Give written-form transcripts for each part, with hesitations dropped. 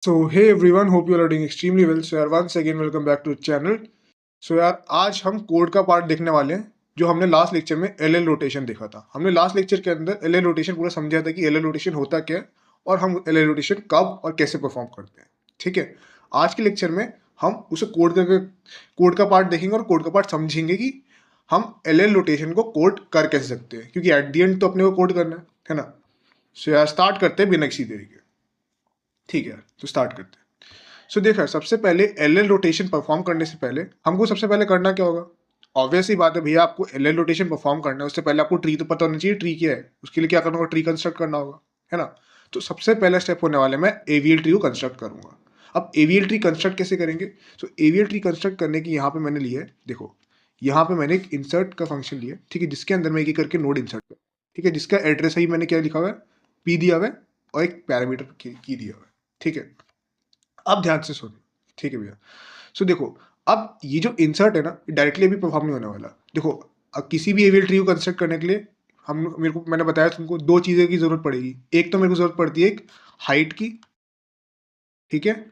So hey everyone, hope you all are doing extremely well. So यार once again welcome back to the channel. So यार आज हम code का part देखने वाले हैं जो हमने लास्ट लेक्चर में एल रोटेशन देखा था। हमने लास्ट लेक्चर के अंदर एल रोटेशन पूरा समझा था कि एल रोटेशन होता क्या है और हम एल रोटेशन कब और कैसे परफॉर्म करते हैं। ठीक है, आज के लेक्चर में हम उसे कोड का पार्ट देखेंगे और कोड का पार्ट समझेंगे कि हम एल रोटेशन को कोड कर कैसे सकते हैं, क्योंकि एट दी एंड तो अपने को कोड करना है ना। सो यार स्टार्ट करते हैं बिना किसी देरी के। ठीक है, तो स्टार्ट करते हैं। सो देखा, सबसे पहले एल रोटेशन परफॉर्म करने से पहले हमको सबसे पहले करना क्या होगा। ऑब्वियस ही बात है भैया, आपको एल रोटेशन परफॉर्म करना है उससे पहले आपको ट्री तो पता होना चाहिए ट्री क्या है। उसके लिए क्या करना होगा, ट्री कंस्ट्रक्ट करना होगा, है ना। तो सबसे पहला स्टेप होने वाला है मैं एवीएल ट्री को कंस्ट्रक्ट करूंगा। अब एवीएल ट्री कंस्ट्रक्ट कैसे करेंगे। सो एवीएल ट्री कंस्ट्रक्ट करने की यहाँ पे मैंने लिया है, देखो यहाँ पे मैंने एक इंसर्ट का फंक्शन लिया है, ठीक है, जिसके अंदर मैं एक करके नोड इंसर्ट कर, ठीक है, जिसका एड्रेस ही मैंने क्या लिखा हुआ है, पी दिया हुआ है और एक पैरामीटर की दिया हुआ है। ठीक है, अब ध्यान से सुनो। ठीक है भैया, सो देखो, अब ये जो इंसर्ट है ना, डायरेक्टली अभी परफॉर्म नहीं होने वाला। देखो, अब किसी भी एवियल ट्री को कंस्ट्रक्ट करने के लिए हम मेरे को मैंने बताया तुमको दो चीज़ों की ज़रूरत पड़ेगी। एक तो मेरे को ज़रूरत पड़ती है एक हाइट की, ठीक है,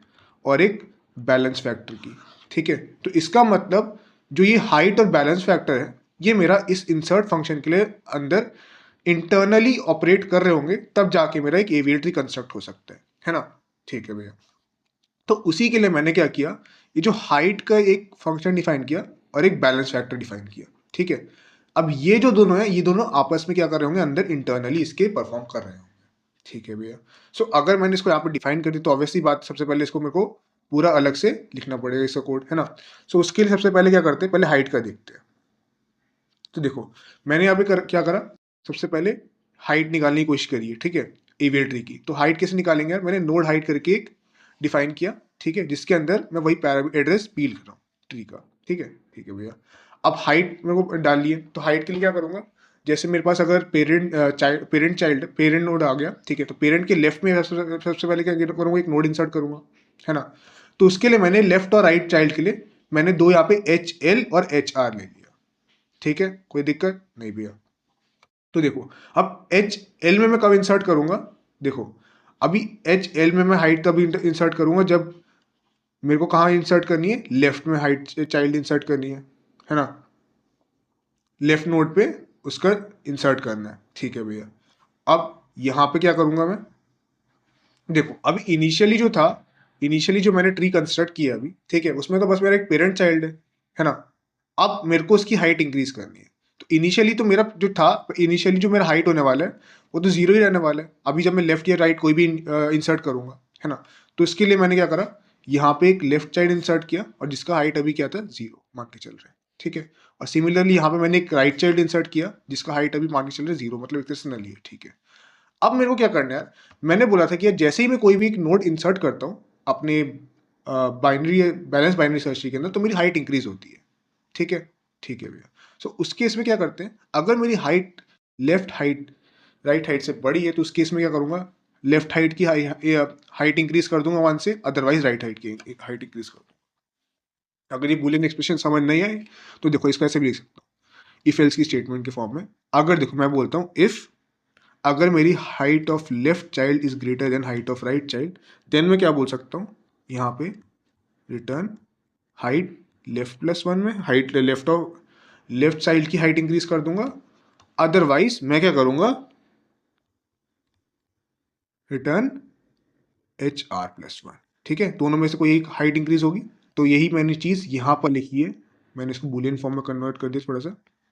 और एक बैलेंस फैक्टर की। ठीक है, तो इसका मतलब जो ये हाइट और बैलेंस फैक्टर है ये मेरा इस इंसर्ट फंक्शन के लिए अंदर इंटरनली ऑपरेट कर रहे होंगे, तब जाके मेरा एक एवियल ट्री कंस्ट्रक्ट हो सकता है ना। ठीक है भैया, तो उसी के लिए मैंने क्या किया, ये जो हाइट का एक फंक्शन डिफाइन किया और एक बैलेंस फैक्टर डिफाइन किया। ठीक है, अब ये जो दोनों है ये दोनों आपस में क्या कर रहे होंगे, अंदर इंटरनली इसके परफॉर्म कर रहे होंगे। ठीक है भैया, सो अगर मैंने इसको यहाँ पे डिफाइन कर दी तो ऑब्वियसली बात, सबसे पहले इसको मेरे को पूरा अलग से लिखना पड़ेगा इसका कोड, है ना। सो उसके लिए सबसे पहले क्या करते हैं, पहले हाइट का देखते हैं। तो देखो, मैंने यहाँ पे क्या करा, सबसे पहले हाइट निकालने की कोशिश करी है, ठीक है, एवियल ट्री की। तो हाइट कैसे निकालेंगे यार, मैंने नोड हाइट करके एक डिफाइन किया, ठीक है, जिसके अंदर मैं वही एड्रेस पील कर रहा हूँ ट्री का। ठीक है भैया, अब हाइट मेरे को डाल लिए, तो हाइट के लिए क्या करूँगा, जैसे मेरे पास अगर पेरेंट नोड आ गया, ठीक है, तो पेरेंट के लेफ्ट में सबसे पहले क्या करूँगा, एक नोड इंसर्ट करूँगा, है ना। तो उसके लिए मैंने लेफ्ट और राइट चाइल्ड के लिए मैंने दो यहाँ पे एच एल और एच आर ले लिया। ठीक है, कोई दिक्कत नहीं भैया। तो देखो, अब एच एल में मैं कब इंसर्ट करूंगा, देखो अभी एच एल में मैं हाइट तब इंसर्ट करूंगा जब मेरे को कहाँ इंसर्ट करनी है, लेफ्ट में हाइट चाइल्ड इंसर्ट करनी है ना, लेफ्ट नोड पे उसका इंसर्ट करना है। ठीक है भैया, अब यहाँ पे क्या करूंगा मैं, देखो अभी इनिशियली जो मैंने ट्री कंस्ट्रक्ट किया अभी, ठीक है, उसमें तो बस मेरा एक पेरेंट चाइल्ड है ना। अब मेरे को उसकी हाइट इंक्रीज करनी है। तो इनिशियली तो मेरा जो था, इनिशियली जो मेरा हाइट होने वाला है वो तो जीरो ही रहने वाला है। अभी जब मैं लेफ्ट या राइट कोई भी इंसर्ट करूंगा, है ना, तो इसके लिए मैंने क्या करा, यहाँ पे एक लेफ्ट चाइल्ड इंसर्ट किया और जिसका हाइट अभी क्या था, जीरो मान के चल रहा है। ठीक है, और सिमिलरली यहाँ पे मैंने एक राइट चाइल्ड इंसर्ट किया जिसका हाइट अभी मान के चल रहा है जीरो, मतलब एक तरह से नल ही है। ठीक है, अब मेरे को क्या करना है, मैंने बोला था कि यार जैसे ही मैं कोई भी एक नोड इंसर्ट करता हूँ अपने binary balance binary search tree के अंदर, तो मेरी हाइट इंक्रीज होती है। ठीक है भैया, सो उस केस में क्या करते हैं, अगर मेरी height left height right height से बड़ी है तो उस केस में क्या करूंगा, लेफ्ट हाइट की हाइट इंक्रीज कर दूंगा वन से, अदरवाइज राइट हाइट की हाइट इंक्रीज कर दूंगा। अगर ये बूलियन एक्सप्रेशन समझ नहीं आए तो देखो इसको ऐसे भी लिख सकता हूँ, इफ एल्स की स्टेटमेंट के फॉर्म में। अगर देखो मैं बोलता हूँ इफ, अगर मेरी height of left child is greater than height of right child, then मैं क्या बोल सकता हूँ, यहाँ पे return height left plus one में height left of left child की हाइट इंक्रीज कर दूंगा, अदरवाइज मैं क्या करूंगा, return H R plus one. ठीक है, दोनों में से कोई एक हाइट इंक्रीज होगी। तो यही मैंने चीज़ यहाँ पर लिखी है, मैंने इसको बुलियन फॉर्म में कन्वर्ट कर दिया थोड़ा सा,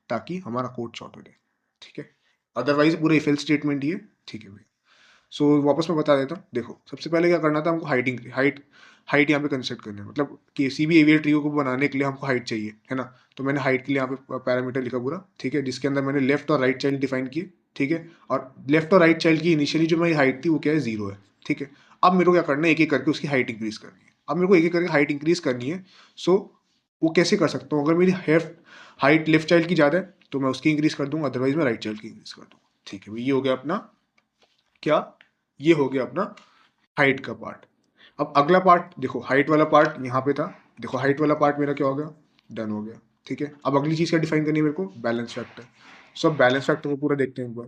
ताकि हमारा कोड शॉर्ट हो जाए। ठीक है, अदरवाइज पूरा इफ एल्स स्टेटमेंट ही है। ठीक है भैया, सो वापस मैं बता देता हूँ। देखो सबसे पहले क्या करना था, हमको हाइट यहाँ पे कंस्ट्रक्ट करना है, मतलब किसी भी एवियल ट्री को बनाने के लिए हमको हाइट चाहिए, है ना। तो मैंने हाइट के लिए यहाँ पे पैरामीटर लिखा पूरा, ठीक है, जिसके अंदर मैंने लेफ्ट और राइट चाइल्ड डिफाइन किए। ठीक है, और लेफ्ट और राइट चाइल्ड की इनिशियली जो मेरी हाइट थी वो क्या है, जीरो है। ठीक है, अब मेरे को क्या करना है, एक एक करके उसकी हाइट इंक्रीज करनी है। अब मेरे को एक एक करके हाइट इंक्रीज करनी है। सो वो कैसे कर सकता हूँ, अगर मेरी हाइट लेफ्ट चाइल्ड की ज़्यादा है तो मैं उसकी इंक्रीज कर दूंगा, अदरवाइज मैं राइट चाइल्ड की इंक्रीज कर दूंगा। ठीक है भाई, ये हो गया अपना क्या, ये हो गया अपना हाइट का पार्ट। अब अगला पार्ट देखो, हाइट वाला पार्ट यहाँ पे था, देखो हाइट वाला पार्ट मेरा क्या हो गया, डन हो गया। ठीक है, अब अगली चीज़ क्या डिफाइन करनी है मेरे को, बैलेंस फैक्टर। सो अब बैलेंस फैक्टर को पूरा देखते हैं एक बार।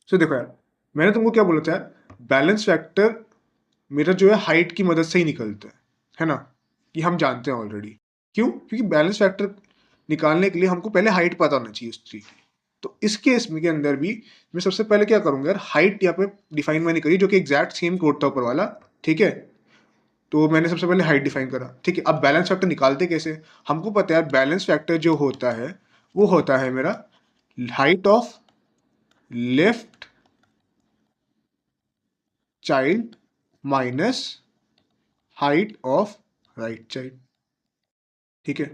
सो देखो यार, मैंने तुमको क्या बोला था यार, बैलेंस फैक्टर मेरा जो है हाइट की मदद से ही निकलता है ना, ये हम जानते हैं ऑलरेडी। क्यों? क्योंकि बैलेंस फैक्टर निकालने के लिए हमको पहले हाइट पता होना चाहिए उस ट्री की। तो इस केस में के अंदर भी मैं सबसे पहले क्या करूंगा यार, हाइट यहाँ पे डिफाइन मैंने करी जो कि एग्जैक्ट सेम कोड था ऊपर वाला, ठीक है। तो मैंने सबसे पहले हाइट डिफाइन करा, ठीक है। अब बैलेंस फैक्टर निकालते कैसे? हमको पता है बैलेंस फैक्टर जो होता है वो होता है मेरा height of left child minus height of right child, ठीक है।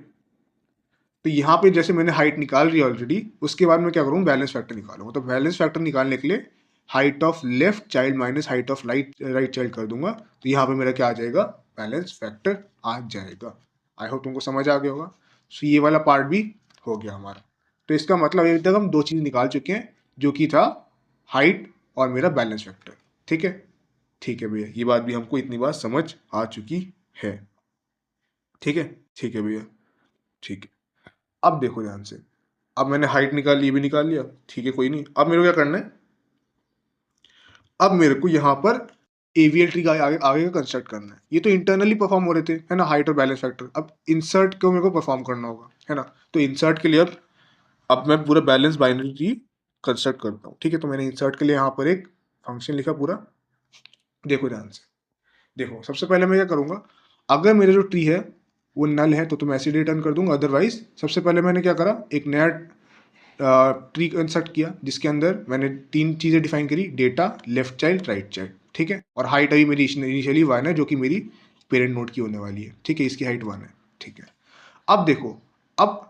तो यहाँ पे जैसे मैंने हाइट निकाल रही है ऑलरेडी, उसके बाद मैं क्या करूँ, बैलेंस फैक्टर निकालूंगा। तो बैलेंस फैक्टर निकालने के लिए height of left child minus height of right child कर दूंगा। तो यहाँ पे मेरा क्या आ जाएगा, बैलेंस फैक्टर आ जाएगा। आई होप तुमको समझ आ गया होगा। सो ये वाला पार्ट भी हो गया हमारा। तो इसका मतलब अभी तक हम दो चीज़ निकाल चुके हैं, जो कि था हाइट और मेरा बैलेंस फैक्टर, ठीक है। ठीक है भैया, ये बात भी हमको इतनी बार समझ आ चुकी है, ठीक है। ठीक है भैया, ठीक है। अब देखो ध्यान से, अब मैंने हाइट निकाल ली, ये भी निकाल लिया, ठीक है, कोई नहीं। अब मेरे को क्या करना है, अब मेरे को यहाँ पर एवीएल ट्री का आगे का कंस्ट्रक्ट करना है। ये तो इंटरनली परफॉर्म हो रहे थे, है ना, हाइट और बैलेंस फैक्टर। अब इंसर्ट को मेरे को परफॉर्म करना होगा, है ना। तो इंसर्ट के लिए अब मैं पूरा बैलेंस बाइनरी ट्री कंस्ट्रक्ट करता हूँ, ठीक है। तो मैंने इंसर्ट के लिए यहाँ पर एक फंक्शन लिखा पूरा। देखो ध्यान से, देखो सबसे पहले मैं क्या करूँगा, अगर मेरा जो ट्री है वो नल है तो मैं ऐसे रिटर्न कर दूंगा। अदरवाइज सबसे पहले मैंने क्या करा, एक नया ट्री कंस्ट्रक्ट किया जिसके अंदर मैंने तीन चीज़ें डिफाइन करी, data, left child, right child, ठीक है। और हाइट अभी मेरी इनिशियली 1 है, जो कि मेरी पेरेंट नोड की होने वाली है, ठीक है। इसकी हाइट 1 है, ठीक है। अब देखो, अब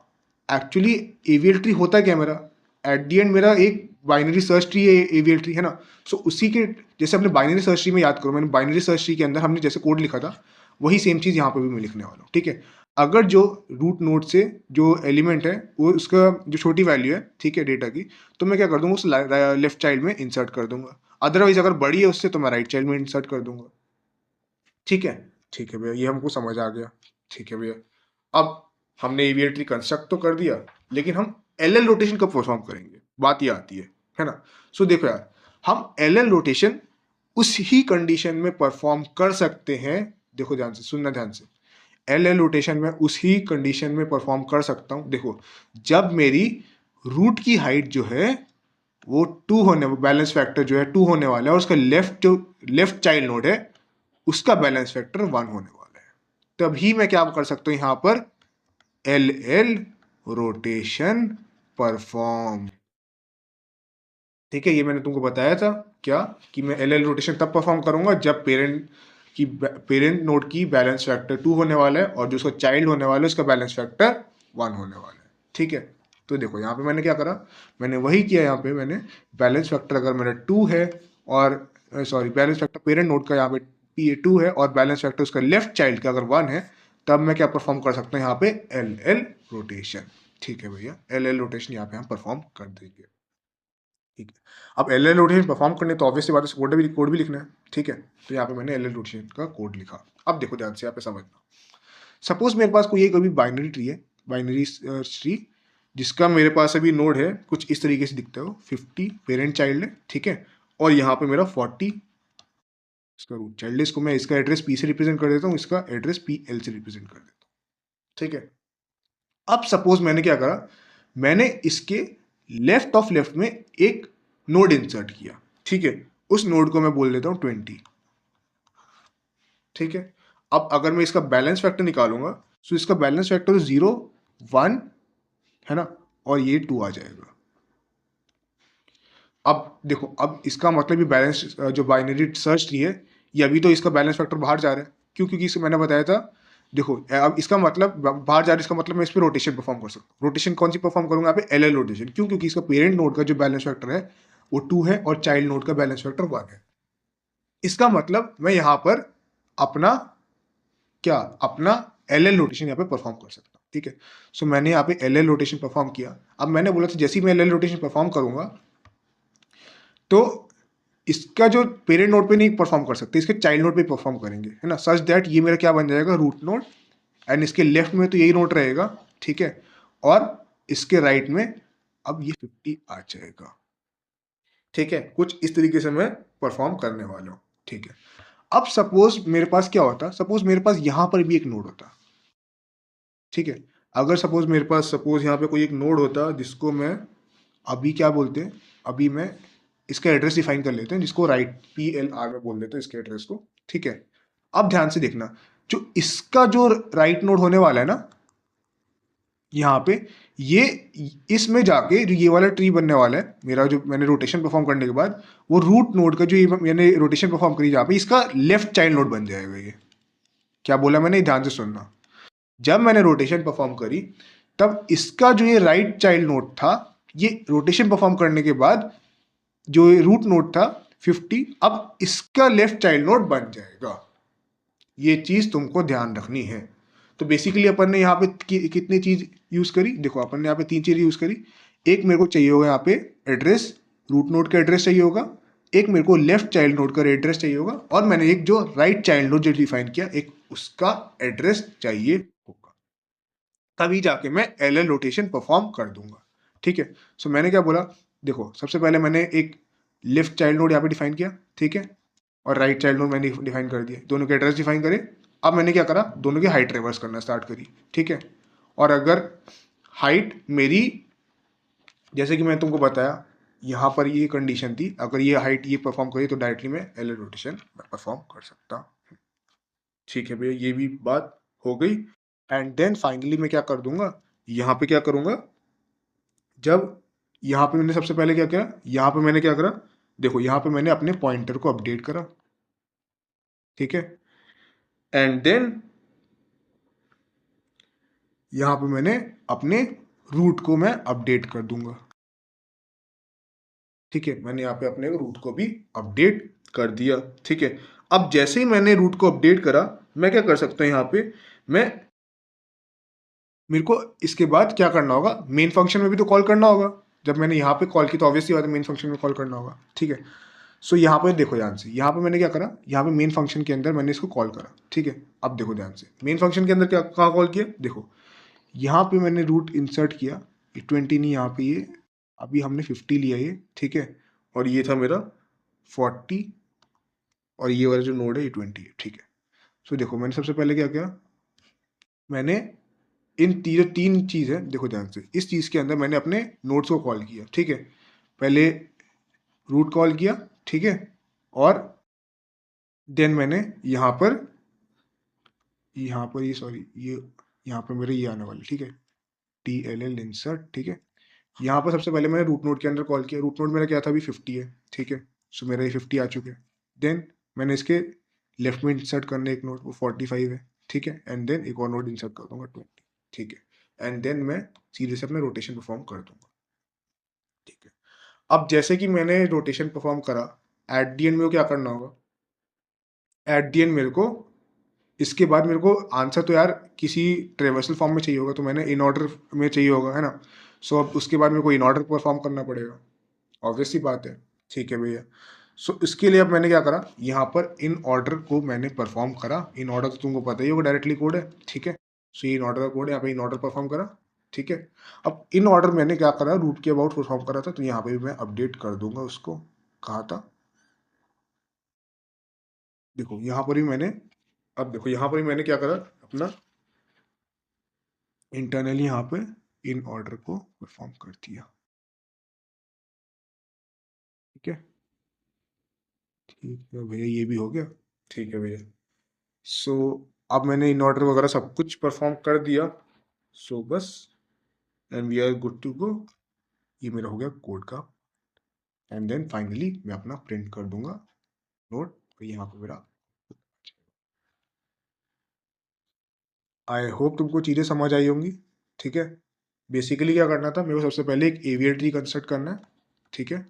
एक्चुअली एवीएल ट्री होता क्या मेरा, एट दी एंड मेरा एक बाइनरी सर्च ट्री है एवीएल ट्री, है ना। सो उसी के जैसे अपने बाइनरी सर्च ट्री में याद करो, मैंने बाइनरी सर्च ट्री के अंदर हमने जैसे कोड लिखा था, वही सेम चीज़ यहाँ पर भी मैं लिखने वाला हूँ, ठीक है। अगर जो रूट नोड से जो एलिमेंट है वो उसका जो छोटी वैल्यू है, ठीक है, डेटा की, तो मैं क्या कर दूंगा, उस लेफ्ट चाइल्ड में इंसर्ट कर दूंगा। अदरवाइज अगर बड़ी है उससे तो मैं राइट चाइल्ड में इंसर्ट कर दूंगा, ठीक है। ठीक है भैया, ये हमको समझ आ गया, ठीक है भैया। अब हमने एवीएल ट्री कंस्ट्रक्ट तो कर दिया, लेकिन हम एल रोटेशन कब परफॉर्म करेंगे, बात ये आती है ना। सो देखो यार, हम एल रोटेशन उस ही कंडीशन में परफॉर्म कर सकते हैं। देखो ध्यान से, सुनना ध्यान से, एल रोटेशन में उसी कंडीशन में परफॉर्म कर सकता हूं। देखो, जब मेरी रूट की हाइट जो है वो 2 होने, बैलेंस फैक्टर जो है 2 होने वाला है, और उसका लेफ्ट चाइल्ड नोड है उसका बैलेंस फैक्टर 1 होने वाला है। तभी मैं क्या कर सकता हूं, यहां पर एल रोटेशन परफॉर्म, ठीक है। ये मैंने तुमको बताया था क्या, कि मैं एल रोटेशन तब परफॉर्म करूंगा जब पेरेंट नोड की बैलेंस फैक्टर 2 होने वाला है और जो उसका चाइल्ड होने वाला है उसका बैलेंस फैक्टर 1 होने वाला है, ठीक है। तो देखो यहाँ पे मैंने क्या करा, मैंने वही किया। यहाँ पे मैंने बैलेंस फैक्टर अगर मेरा 2 है और sorry, balance factor parent node का यहाँ पे पी 2 है और बैलेंस फैक्टर उसका लेफ्ट चाइल्ड का अगर 1 है, तब मैं क्या परफॉर्म कर सकता हूँ यहाँ पे एल रोटेशन, ठीक है भैया। एल रोटेशन यहाँ पे हम परफॉर्म कर देंगे, ठीक है। अब एल रोटेशन परफॉर्म करने तो ऑब्वियसली बात है, कोड भी लिखना है, ठीक है। तो यहाँ पे मैंने एल रोटेशन का कोड लिखा। अब देखो ध्यान से, यहाँ पे समझना, सपोज मेरे पास कोई एक अभी बाइनरी ट्री है, बाइनरी ट्री, जिसका मेरे पास अभी नोड है कुछ इस तरीके से दिखता है, 50 पेरेंट चाइल्ड है, ठीक है। और यहाँ पे मेरा 40 इसका रूट चाइल्ड है। इसको मैं इसका एड्रेस पी से रिप्रेजेंट कर देता हूँ, इसका एड्रेस पी एल से रिप्रेजेंट कर देता हूँ, ठीक है। अब सपोज मैंने क्या करा, मैंने इसके लेफ्ट ऑफ लेफ्ट में एक नोड इंसर्ट किया, ठीक है। उस नोड को मैं बोल देता हूं 20, ठीक है। अब अगर मैं इसका बैलेंस फैक्टर निकालूंगा तो इसका बैलेंस फैक्टर 0 1 है ना, और ये 2 आ जाएगा। अब देखो, अब इसका मतलब ये बैलेंस जो बाइनरी सर्च ट्री है, ये अभी तो इसका बैलेंस फैक्टर बाहर जा रहा है, क्यों? क्योंकि इसको मैंने बताया था। देखो अब इसका मतलब बाहर जा रहा है, इसका मतलब मैं इस पर रोटेशन परफॉर्म कर सकता हूँ। रोटेशन कौन सी परफॉर्म करूंगा यहाँ पे, एल रोटेशन। क्यों? क्योंकि इसका पेरेंट नोड का जो बैलेंस फैक्टर है वो 2 है और चाइल्ड नोड का बैलेंस फैक्टर 1 है। इसका मतलब मैं यहाँ पर अपना क्या, अपना एल रोटेशन यहाँ पे परफॉर्म कर सकता हूँ, ठीक है। सो मैंने यहाँ पे एल रोटेशन परफॉर्म किया। अब मैंने बोला था जैसे ही मैं एल रोटेशन परफॉर्म करूंगा तो इसका जो पेरेंट नोड पे नहीं परफॉर्म कर सकते, इसके चाइल्ड नोड पे परफॉर्म करेंगे, है ना, सच दैट ये मेरा क्या बन जाएगा, रूट नोड। एंड इसके लेफ्ट में तो यही नोड रहेगा, ठीक है। और इसके राइट में अब ये 50 आ जाएगा, ठीक है। कुछ इस तरीके से मैं परफॉर्म करने वाला हूँ, ठीक है। अब सपोज मेरे पास क्या होता, सपोज मेरे पास यहाँ पर भी एक नोड होता, ठीक है। अगर सपोज मेरे पास सपोज यहाँ पे कोई एक नोड होता जिसको मैं अभी क्या बोलते हैं, अभी मैं इसका एड्रेस डिफाइन कर लेते हैं, जिसको राइट PLR में बोल देते हैं इसके एड्रेस को, ठीक है। अब ध्यान से देखना, जो इसका जो राइट नोड होने वाला है ना यहाँ पे, ये इसमें जाके जो ये वाला ट्री बनने वाला है मेरा, जो मैंने रोटेशन परफॉर्म करने के बाद, वो रूट नोड का जो ये मैंने रोटेशन परफॉर्म करी जहाँ पे, इसका लेफ्ट चाइल्ड नोड बन जाएगा। ये क्या बोला मैंने, ध्यान से सुनना। जब मैंने रोटेशन परफॉर्म करी तब इसका जो ये राइट चाइल्ड नोड था, ये रोटेशन परफॉर्म करने के बाद जो ये रूट नोड था 50, अब इसका लेफ्ट चाइल्ड नोड बन जाएगा। ये चीज तुमको ध्यान रखनी है। तो बेसिकली अपन ने यहाँ पे कितनी चीज यूज करी, देखो अपन ने यहाँ पे 3 चीज यूज करी। एक मेरे को चाहिए होगा यहाँ पे एड्रेस, रूट नोड का एड्रेस चाहिए होगा, एक मेरे को लेफ्ट चाइल्ड नोड का एड्रेस चाहिए होगा, और मैंने एक जो राइट चाइल्ड नोड जो डिफाइन किया, एक उसका एड्रेस चाहिए होगा। तभी जाके मैं LL रोटेशन परफॉर्म कर दूंगा, ठीक है। सो मैंने क्या बोला, देखो सबसे पहले मैंने एक लेफ्ट चाइल्ड नोड यहाँ पे डिफाइन किया, ठीक है, और राइट चाइल्ड नोड मैंने डिफाइन कर दिया, दोनों के एड्रेस डिफाइन करे। अब मैंने क्या करा, दोनों की हाइट रिवर्स करना स्टार्ट करी, ठीक है। और अगर हाइट मेरी, जैसे कि मैंने तुमको बताया यहाँ पर ये कंडीशन थी, अगर ये हाइट ये परफॉर्म करी तो डायरेक्टली मैं LL रोटेशन परफॉर्म कर सकता हूँ, ठीक है भैया, ये भी बात हो गई। एंड देन फाइनली मैं क्या कर दूंगा, यहाँ पे क्या करूंगा, जब यहाँ पे मैंने सबसे पहले क्या किया, यहाँ पे मैंने क्या करा, देखो यहाँ पे मैंने अपने पॉइंटर को अपडेट करा, ठीक है। एंड देन यहाँ पे मैंने अपने रूट को मैं अपडेट कर दूंगा, ठीक है। मैंने यहाँ पे अपने रूट को भी अपडेट कर दिया, ठीक है। अब जैसे ही मैंने रूट को अपडेट करा, मैं क्या कर सकता हूँ यहाँ पे, मैं मेरे को इसके बाद क्या करना होगा, मेन फंक्शन में भी तो कॉल करना होगा। जब मैंने यहाँ पे कॉल की तो ऑब्वियसली बात है मेन फंक्शन में कॉल करना होगा, ठीक है। सो यहाँ पे देखो ध्यान से, यहाँ पे मैंने क्या करा, यहाँ पे मेन फंक्शन के अंदर मैंने इसको कॉल करा, ठीक है। अब देखो ध्यान से, मेन फंक्शन के अंदर क्या कहाँ कॉल किया, देखो यहाँ पे मैंने रूट इंसर्ट किया, ये 20 नहीं, यहाँ पे ये अभी हमने 50 लिया ये, ठीक है। और ये था मेरा 40, और ये वाला जो नोड है ये 20 है, ठीक है। सो देखो मैंने सबसे पहले क्या किया, मैंने इन जो 3 चीज़ है, देखो ध्यान से, इस चीज़ के अंदर मैंने अपने नोड्स को कॉल किया, ठीक है। पहले रूट कॉल किया, ठीक है, और देन मैंने यहाँ पर ये सॉरी ये यहाँ पर मेरे ये आने वाले, ठीक है, TLL इंसर्ट, ठीक है। यहाँ पर सबसे पहले मैंने रूट नोड के अंदर कॉल किया, रूट नोड मेरा क्या था अभी 50 है, ठीक है। सो मेरा ये 50 आ चुके हैं। देन मैंने इसके लेफ्ट में इंसर्ट करने एक नोड, वो 45 है, ठीक है। एंड देन एक और नोड इंसर्ट कर दूंगा 20, ठीक है। एंड देन मैं सीधे से अपना रोटेशन परफॉर्म कर दूंगा, ठीक है। अब जैसे कि मैंने रोटेशन परफॉर्म करा, एट दी एंड मेरे को क्या करना होगा, एट दी एंड मेरे को इसके बाद मेरे को आंसर तो यार किसी ट्रेवर्सल फॉर्म में चाहिए होगा, तो मैंने इन ऑर्डर में चाहिए होगा, है ना। सो अब उसके बाद मेरे को इन ऑर्डर परफॉर्म करना पड़ेगा, ऑब्वियस सी बात है, ठीक है भैया। सो इसके लिए अब मैंने क्या करा, यहाँ पर इन ऑर्डर को मैंने परफॉर्म करा। इन ऑर्डर तो तुमको पता ही होगा डायरेक्टली कोड है, ठीक है। सो ये इन ऑर्डर का कोड है, यहाँ पे इन ऑर्डर परफॉर्म करा, ठीक है। अब इन ऑर्डर मैंने क्या करा, रूट के अबाउट परफॉर्म करा था, तो यहाँ पे भी मैं अपडेट कर दूंगा उसको, कहा था, देखो यहाँ पर भी मैंने, अब देखो यहाँ पर भी मैंने क्या करा, अपना इंटरनली यहाँ पे इन ऑर्डर को परफॉर्म कर दिया, ठीक है। ठीक है भैया, ये भी हो गया, ठीक है भैया। सो अब मैंने इन ऑर्डर वगैरह सब कुछ परफॉर्म कर दिया, सो बस and we are good to go. ये मेरा हो गया कोड का। एंड देन फाइनली मैं अपना प्रिंट कर दूंगा नोट, तो यहाँ पे मेरा, आई होप तुमको चीज़ें समझ आई होंगी, ठीक है। बेसिकली क्या करना था, मेरे को सबसे पहले एक एवियर ट्री कंस्ट्रक्ट करना है, ठीक है।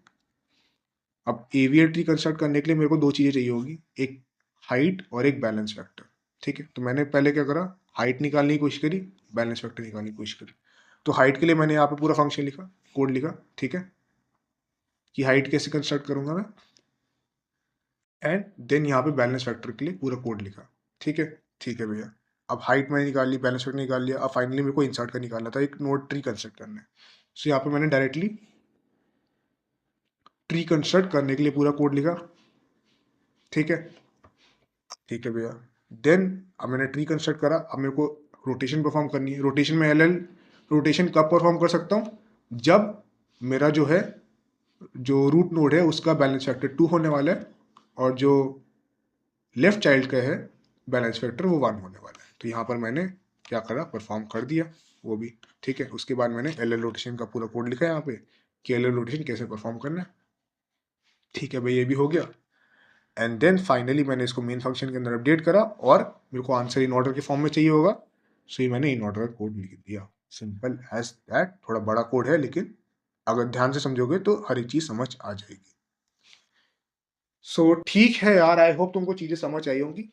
अब एवियर ट्री कंस्ट्रक्ट करने के लिए मेरे को 2 चीज़ें चाहिए होगी, एक हाइट और एक बैलेंस फैक्टर, ठीक है। तो मैंने पहले क्या करा, हाइट निकालने की कोशिश करी, बैलेंस फैक्टर निकालने की कोशिश करी। तो हाइट के लिए मैंने यहाँ पे पूरा फंक्शन लिखा, कोड लिखा, ठीक है, कि हाइट कैसे कंस्ट्रक्ट करूंगा मैं। एंड देन यहाँ पे बैलेंस फैक्टर के लिए पूरा कोड लिखा, ठीक है। ठीक है भैया, अब हाइट मैंने निकाल ली, बैलेंस फैक्टर निकाल लिया, अब फाइनली मेरे को इंसर्ट का निकालना था, एक नोड ट्री कंस्ट्रक्ट करना है। सो यहाँ पे मैंने डायरेक्टली ट्री कंस्ट्रक्ट करने के लिए पूरा कोड लिखा, ठीक है। ठीक है भैया। देन अब मैंने ट्री कंस्ट्रक्ट करा, अब मेरे को रोटेशन परफॉर्म करनी है। रोटेशन में एल रोटेशन कब परफॉर्म कर सकता हूँ, जब मेरा जो है जो रूट नोड है उसका बैलेंस फैक्टर 2 होने वाला है और जो लेफ्ट चाइल्ड का है बैलेंस फैक्टर वो 1 होने वाला है। तो यहाँ पर मैंने क्या करा, परफॉर्म कर दिया वो भी। ठीक है, उसके बाद मैंने एल रोटेशन का पूरा कोड लिखा है यहाँ पे कि एल रोटेशन कैसे परफॉर्म करना है। ठीक है भाई, ये भी हो गया। एंड देन फाइनली मैंने इसको मेन फंक्शन के अंदर अपडेट करा और मेरे को आंसर इन ऑर्डर के फॉर्म में चाहिए होगा, सो ये मैंने इन ऑर्डर का कोड लिख दिया। Simple as that. थोड़ा बड़ा कोड है लेकिन अगर ध्यान से समझोगे तो हर एक चीज समझ आ जाएगी। सो ठीक है यार, आई होप तुमको चीजें समझ आई होंगी।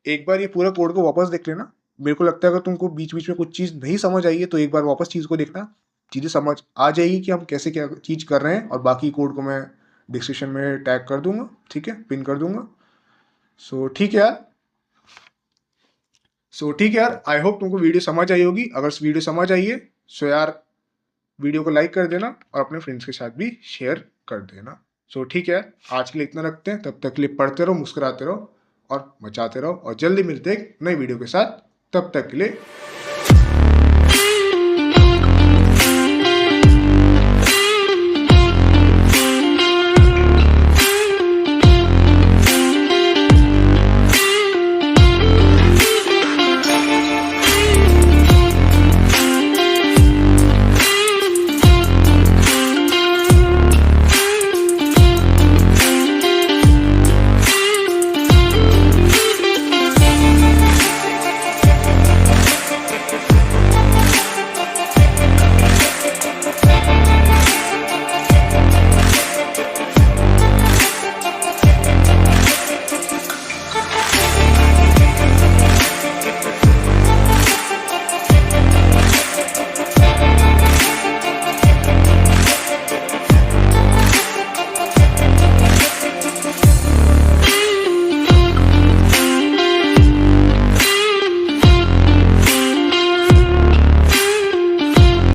एक बार ये पूरा कोड को वापस देख लेना। मेरे को लगता है अगर तुमको बीच बीच में कुछ चीज नहीं समझ आई है तो एक बार वापस चीज को देखना, चीजें समझ आ जाएगी कि हम कैसे क्या चीज कर रहे हैं। और बाकी कोड को मैं डिस्क्रिप्शन में टैग कर दूंगा, ठीक है, पिन कर दूंगा। सो ठीक है यार, आई होप तुमको वीडियो समझ आई होगी। अगर वीडियो समझ आई है सो यार वीडियो को लाइक कर देना और अपने फ्रेंड्स के साथ भी शेयर कर देना। सो ठीक है यार, आज के लिए इतना रखते हैं। तब तक के लिए पढ़ते रहो, मुस्कुराते रहो और मचाते रहो, और जल्दी मिलते हैं एक नई वीडियो के साथ। तब तक के लिए